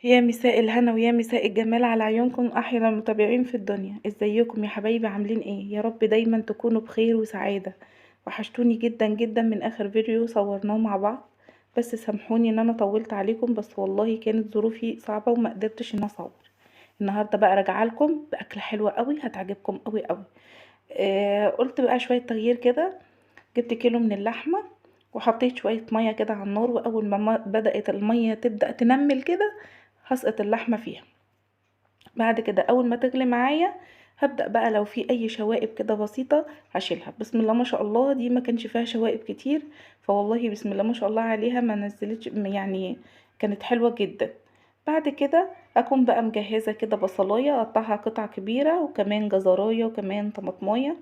يا مساء الهنا ويا مساء الجمال على عيونكم احلى المتابعين في الدنيا. ازيكم يا حبايبي؟ عاملين ايه؟ يا رب دايما تكونوا بخير وسعاده. وحشتوني جدا جدا من اخر فيديو صورناه مع بعض. بس سامحوني ان انا طولت عليكم، بس والله كانت ظروفي صعبه وما قدرتش ان اصور. النهارده بقى راجعه لكم باكله حلوه قوي هتعجبكم قوي قوي. قلت بقى شويه تغيير كده. جبت كيلو من اللحمه وحطيت شويه ميه كده على النار، واول ما بدات الميه تبدا تنمل كده هسقط اللحمه فيها. بعد كده اول ما تغلي معايا هبدأ بقى لو في اي شوائب كده بسيطة هشيلها. بسم الله ما شاء الله، دي ما كانش فيها شوائب كتير، فوالله بسم الله ما شاء الله عليها ما نزلتش يعني، كانت حلوة جدا. بعد كده اكون بقى مجهزة كده بصلاية اقطعها قطع كبيرة، وكمان جزراية وكمان طماطماية.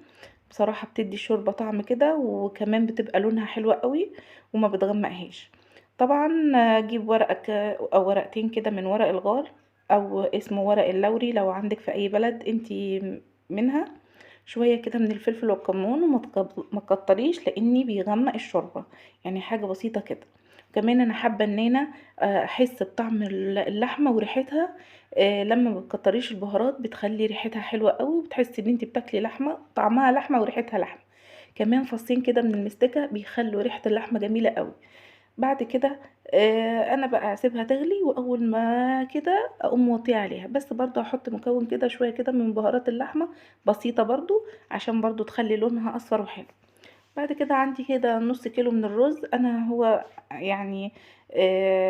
بصراحة بتدي الشوربة طعم كده، وكمان بتبقى لونها حلوة قوي وما بتغمقهاش. طبعا اجيب ورقة او ورقتين كده من ورق الغار، او اسمه ورق اللوري لو عندك في اي بلد انتي منها. شوية كده من الفلفل والكمون، وما تكتريش لاني بيغمق الشوربة، يعني حاجة بسيطة كده. كمان انا حابة ان انا احس بطعم اللحمة وريحتها. لما ما بتكتريش البهارات بتخلي ريحتها حلوة قوي، وبتحسي ان انتي بتاكلي لحمة طعمها لحمة وريحتها لحمة. كمان فصين كده من المستكة بيخلوا ريحة اللحمة جميلة قوي. بعد كده انا بقى اسيبها تغلي، واول ما كده اقوم موطيه عليها، بس برضو احط مكون كده شويه كده من بهارات اللحمه بسيطه برضو، عشان برضو تخلي لونها اصفر وحلو. بعد كده عندي كده نص كيلو من الرز. انا هو يعني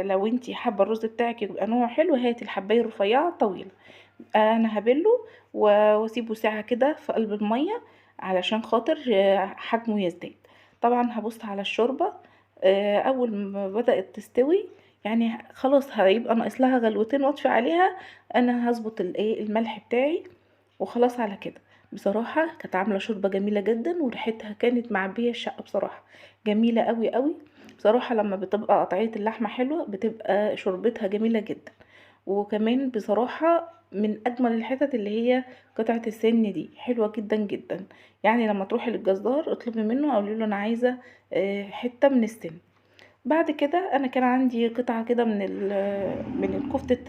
لو انتي حابه الرز بتاعك يبقى نوع حلو هاتي الحبايه الرفيعه طويله. انا هبله واسيبه ساعه كده في قلب الميه علشان خاطر حجمه يزداد. طبعا هبص على الشوربه، اول ما بدات تستوي يعني خلاص هيبقى ناقص لها غلوتين واطفي عليها. انا هظبط الايه الملح بتاعي وخلاص على كده. بصراحه كانت عامله شوربه جميله جدا، وريحتها كانت معبيه الشقه بصراحه، جميله قوي قوي. بصراحه لما بتبقى قطعيه اللحمه حلوه بتبقى شوربتها جميله جدا. وكمان بصراحة من أجمل الحتت اللي هي قطعة السن دي حلوة جدا جدا. يعني لما تروحي للجزار اطلبي منه، قولي له أنا عايزة حتة من السن. بعد كده أنا كان عندي قطعة كده من كفتة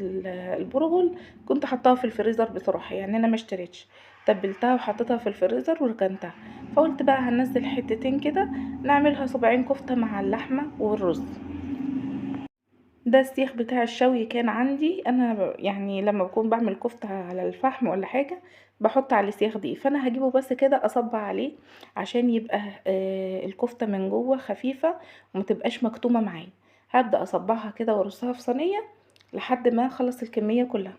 البرغل، كنت حطاها في الفريزر بصراحة، يعني أنا ما اشتريتش، تبلتها وحطيتها في الفريزر وركنتها. فقلت بقى هنزل حتتين كده نعملها صباعين كفتة مع اللحمة والرز. ده السيخ بتاع الشوي كان عندي انا، يعني لما بكون بعمل كفتة على الفحم ولا حاجة بحط على السيخ دي، فانا هجيبه بس كده اصب عليه عشان يبقى الكفتة من جوه خفيفة ومتبقاش مكتومة معايا. هبدأ اصبعها كده وارصها في صينية لحد ما اخلص الكمية كلها.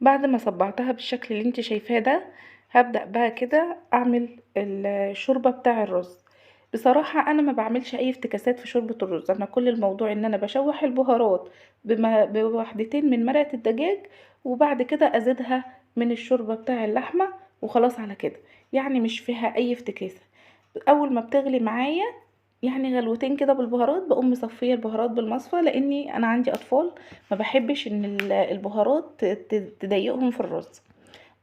بعد ما صبعتها بالشكل اللي انت شايفاه ده، هبدأ بقى كده اعمل الشوربة بتاع الرز. بصراحة انا ما بعملش اي افتكاسات في شوربة الرز، انا كل الموضوع ان انا بشوح البهارات بوحدتين من مرقة الدجاج، وبعد كده ازيدها من الشوربة بتاع اللحمة، وخلاص على كده. يعني مش فيها اي افتكاسة. اول ما بتغلي معايا يعني غلوتين كده بالبهارات بقوم مصفيه البهارات بالمصفى، لاني انا عندي اطفال ما بحبش ان البهارات تضايقهم في الرز.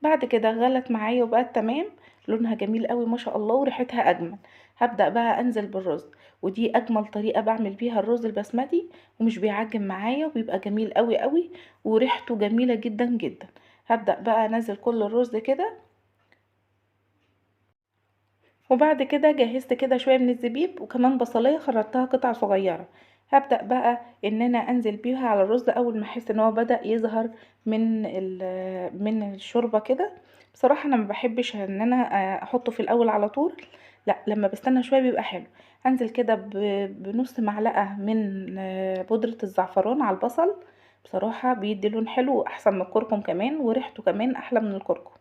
بعد كده غلت معايا وبقت تمام، لونها جميل قوي ما شاء الله وريحتها اجمل. هبدأ بقى انزل بالرز، ودي اجمل طريقة بعمل بيها الرز البسمتي، ومش بيعجن معايا وبيبقى جميل قوي قوي وريحته جميلة جدا جدا. هبدأ بقى انزل كل الرز كده. وبعد كده جهزت كده شوية من الزبيب وكمان بصلاية خرطتها قطع صغيرة. هبدأ بقى ان انا انزل بيها على الرز اول ما احس ان هو بدأ يظهر من الشوربة كده. بصراحة انا ما بحبش ان انا احطه في الاول على طول، لا لما بستنى شوية بيبقى حلو. هنزل كده بنص معلقة من بودرة الزعفران على البصل. بصراحة بيدي لون حلو احسن من الكركم كمان، وريحته كمان احلى من الكركم.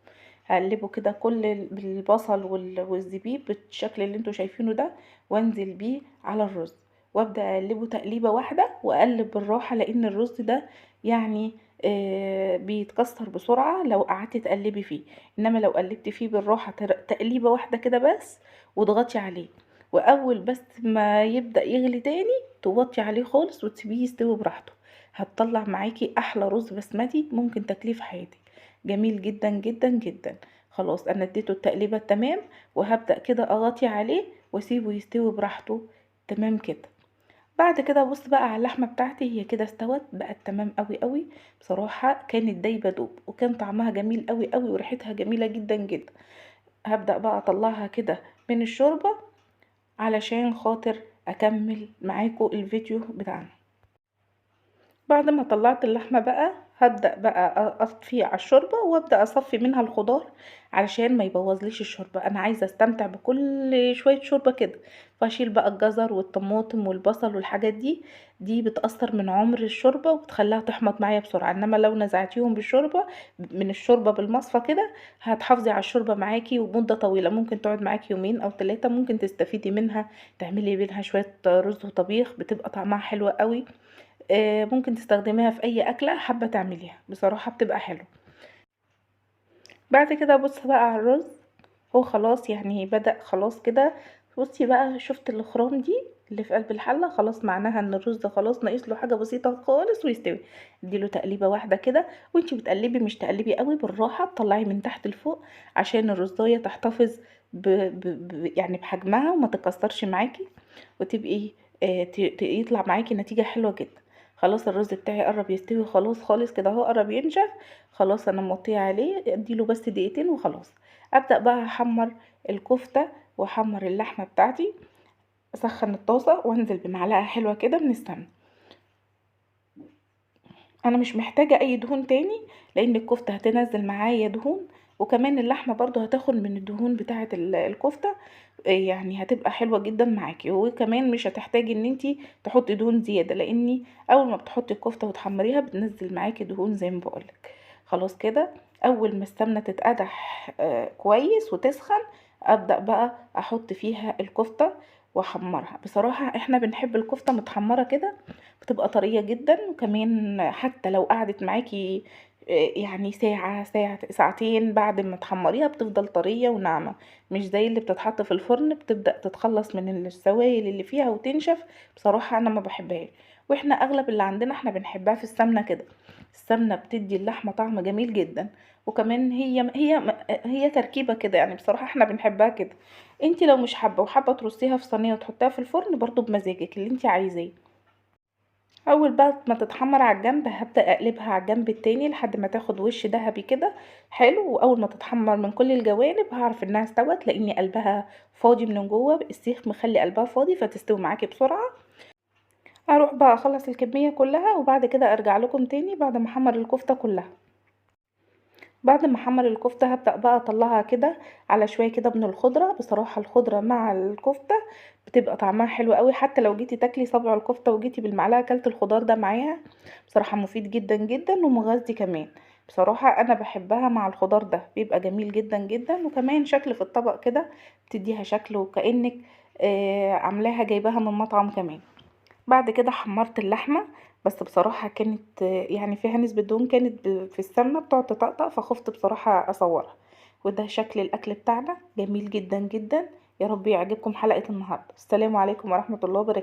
هقلبه كده كل بالبصل والزبيب بالشكل اللي انتوا شايفينه ده، وانزل بيه على الرز، وابدا اقلبه تقليبه واحده، واقلب بالراحه لان الرز ده يعني بيتكسر بسرعه لو قعدتي تقلبي فيه. انما لو قلبتي فيه بالراحه تقليبه واحده كده بس، واضغطي عليه، واول بس ما يبدا يغلي تاني توطي عليه خالص وتسيبيه يستوي براحته. هتطلع معاكي احلى رز بسمتي ممكن تاكليه في حياتك، جميل جدا جدا جدا. خلاص انا اديته التقليبه التمام، وهبدا كده اغطي عليه واسيبه يستوي براحته. تمام كده. بعد كده ابص بقى على اللحمه بتاعتي، هي كده استوت بقت تمام قوي قوي. بصراحه كانت دايبه دوب، وكان طعمها جميل قوي قوي، وريحتها جميله جدا جدا. هبدأ بقى اطلعها كده من الشوربه علشان خاطر اكمل معاكم الفيديو بتاعنا. بعد ما طلعت اللحمة بقى هبدأ بقى اطفيه على الشوربة، وابدأ اصفي منها الخضار علشان ما يبوظليش الشوربة. انا عايزة استمتع بكل شوية شوربة كده، فاشيل بقى الجزر والطماطم والبصل والحاجات دي بتأثر من عمر الشوربة وبتخليها تحمض معايا بسرعة. انما لو نزعتيهم بالشوربة من الشوربة بالمصفى كده هتحافظي على الشوربة معاكي ومدة طويلة، ممكن تقعد معاكي يومين او 3، ممكن تستفيدي منها تعملي منها شوية رز وطبيخ بتبقى طعمها حلو قوي. ممكن تستخدميها في اي اكله حابه تعمليها، بصراحه بتبقى حلوه. بعد كده بص بقى على الرز، هو خلاص يعني بدأ خلاص كده. بصي بقى، شفت الخرام دي اللي في قلب الحله؟ خلاص معناها ان الرز ده خلاص ناقص له حاجه بسيطه خالص ويستوي. اديله تقليبه واحده كده، وانتي بتقلبي مش تقلبي قوي، بالراحه تطلعي من تحت لفوق عشان الرزايه تحتفظ يعني بحجمها وما تكسرش معاكي، وتبقي يطلع معاكي نتيجه حلوه جدا. خلاص الرز بتاعي قرب يستوي خلاص خالص كده، اهو قرب ينشف خلاص. انا موطيه عليه، اديله بس دقيقتين وخلاص. ابدا بقى احمر الكفته واحمر اللحمه بتاعتي. اسخن الطاسه وانزل بمعلقه حلوه كده من السمنه. انا مش محتاجه اي دهون تاني، لان الكفته هتنزل معايا دهون، وكمان اللحمه برضو هتاخد من الدهون بتاعه الكفته. يعني هتبقى حلوه جدا معاكي، وكمان مش هتحتاجي ان انتي تحطي دهون زياده، لاني اول ما بتحطي الكفته وتحمريها بتنزل معاكي دهون زي ما بقولك. خلاص كده، اول ما السمنه تتقدح كويس وتسخن، ابدا بقى احط فيها الكفته واحمرها. بصراحه احنا بنحب الكفته متحمره كده، بتبقى طريه جدا. وكمان حتى لو قعدت معاكي يعني ساعة ساعتين بعد ما تحمريها بتفضل طرية وناعمة، مش زي اللي بتتحط في الفرن بتبدأ تتخلص من السوائل اللي فيها وتنشف. بصراحة انا ما بحبهاش، واحنا اغلب اللي عندنا احنا بنحبها في السمنة كده. السمنة بتدي اللحمة طعم جميل جدا، وكمان هي تركيبة كده، يعني بصراحة احنا بنحبها كده. انتي لو مش حابة وحابة ترصيها في صينية وتحطيها في الفرن برضو بمزاجك اللي انتي عايزاه. اول بقى ما تتحمر على الجنب هبدأ اقلبها على الجنب التاني لحد ما تاخد وش ذهبي كده حلو. واول ما تتحمر من كل الجوانب هعرف انها استوت، لان قلبها فاضي من جوه، السيخ مخلي قلبها فاضي فتستوي معاكي بسرعه. اروح بقى اخلص الكميه كلها، وبعد كده ارجع لكم تاني بعد ما احمر الكفته كلها. بعد ما احمر الكفته هبدأ بقى اطلعها كده على شويه كده من الخضره. بصراحه الخضره مع الكفته بتبقى طعمها حلو قوي، حتى لو جيتي تاكلي صبع الكفته وجيتي بالمعلقه اكلت الخضار ده معاها، بصراحه مفيد جدا جدا ومغذي كمان. بصراحه انا بحبها مع الخضار ده، بيبقى جميل جدا جدا، وكمان شكل في الطبق كده بتديها شكل وكأنك عاملاها جايباها من مطعم كمان. بعد كده حمرت اللحمة، بس بصراحة كانت يعني فيها نسبة دهون، كانت في السمنة بتقعد تطقطق، فخفت بصراحة اصورها. وده شكل الاكل بتاعنا جميل جدا جدا. يا رب يعجبكم حلقة النهاردة. السلام عليكم ورحمة الله وبركاته.